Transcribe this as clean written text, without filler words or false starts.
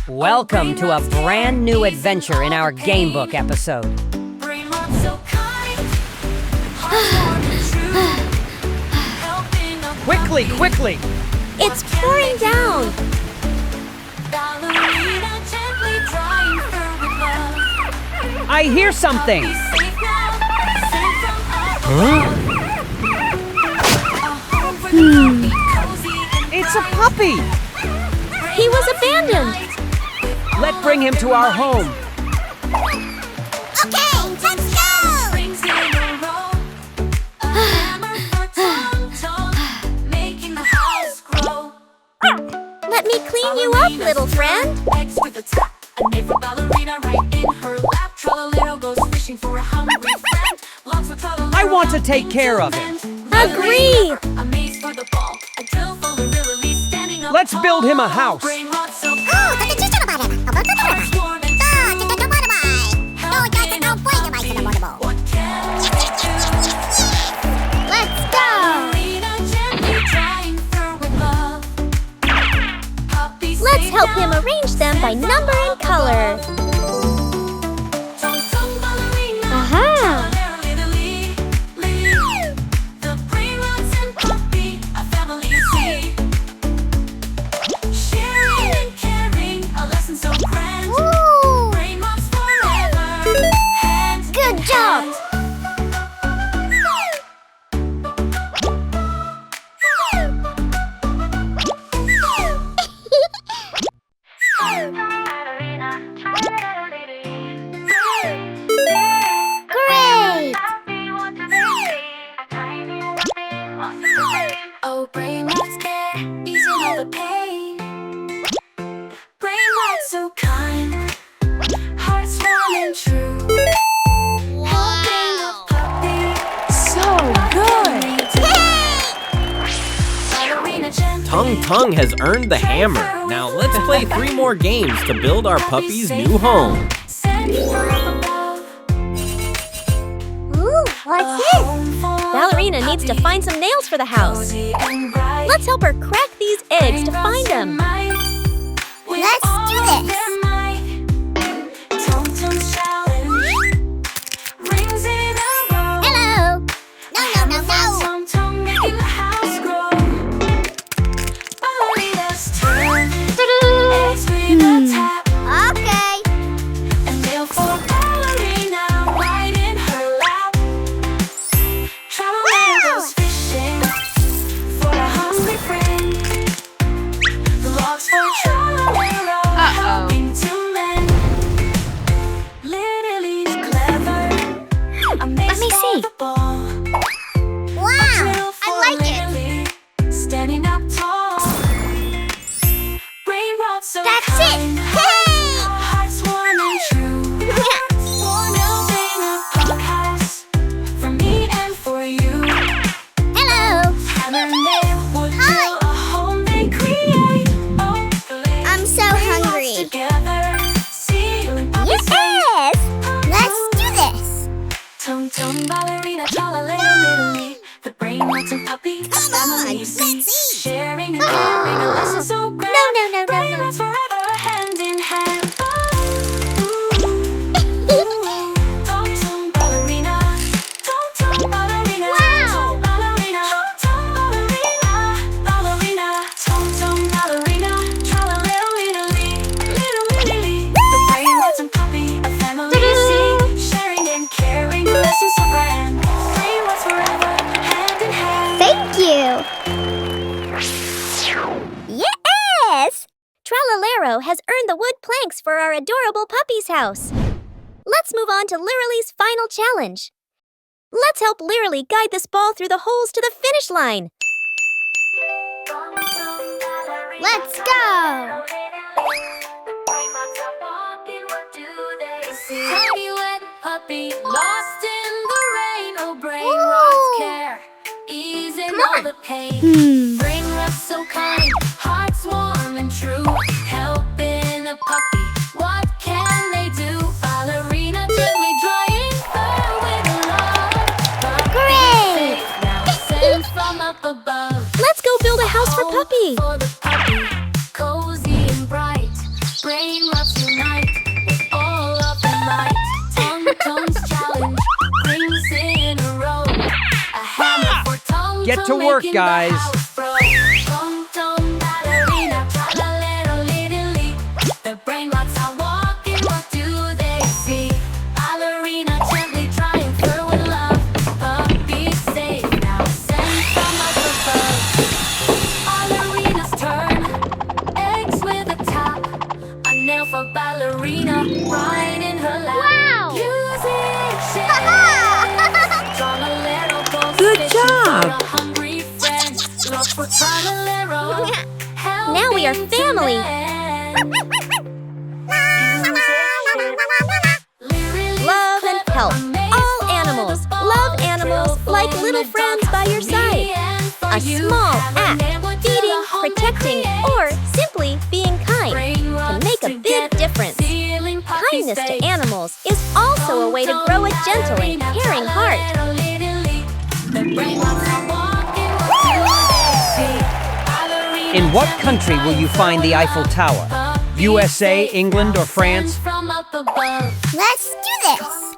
Welcome to a brand new adventure in our gamebook episode. Quickly, quickly! It's pouring down! I hear something! It's a puppy! He was abandoned! Let's bring him to our home. Okay, let's go! Let me clean you up, little friend. I want to take care of him. Agree! Let's build him a house. Let's go! Let's help him arrange them by number and color. Aha! Good job! Great! Oh, BRAINROT's care, easing all the pain. BRAINROT's so kind, hearts warm and true. Wow! So good! Tung has earned the hammer. Now let's play 3 more games to build our puppy's new home. Ooh, what's this? Ballerina needs to find some nails for the house. Let's help her crack these eggs to find them. Let's do this. Hello. No. Okay. And they'll for ballerina right in her lap. Tralalero goes fishing for a hungry friend. The logs for tralalero helping to mend. Lily's clever. Let me see. The ball. Wow, I like it. Lily, standing up tall. BRAINROT's so That's it. kind. Hearts warm and true. For building a podcast for me and for you. Hello. Hammer nail wood build a home they create. Oh, I'm so hungry. together. See you in Yes. Let's do this. Tung ballerina, tralalero, Lily. The BRAINROT's and puppy. Come family on, you see. let's eat. Sharing and caring, a lesson so grand. No. BRAINROT's forever hand in hand. Tung ballerina, tung ballerina, Wow. tung ballerina, ballerina, tung ballerina, tralalero, Lily. The BRAINROT's and puppy, a family you see. Sharing and caring, a lesson so grand. BRAINROT's forever hand in hand. Thank you. Yes! Tralalero has earned the wood planks for our adorable puppy's house. Let's move on to Liraly's final challenge. Let's help Liraly guide this ball through the holes to the finish line. Let's go! Tiny wet puppy lost in the rain. Oh, BRAINROT's care, easing all the pain. BRAINROT's so kind, hearts warm and true. Helping a puppy, what can they do? Ballerina gently puppy. For the puppy, cozy and bright. Brainrots unite with all of their might. Tung's challenge brings in a row. A hammer for Tung. Get to work, guys. Tung, ballerina, tralalero, little. The brainrots are walking. What do they see? Ballerina gently trying through with love. Puppy safe now, sent from up above. Ballerina's turn. Eggs with a tap. A nail for ballerina right in her lap. Wow! Music shakes. Tralalero goes Good fishing job. for a hungry friend. Look for tralalero. Now we are family. Love and help. All animals. Love animals like little friends by your side. A small act, feeding, protecting, or simply being kind can make a big difference. Kindness to animals is also a way to grow a gentle and caring heart. In what country will you find the Eiffel Tower? USA, England, or France? From up above. Let's do this.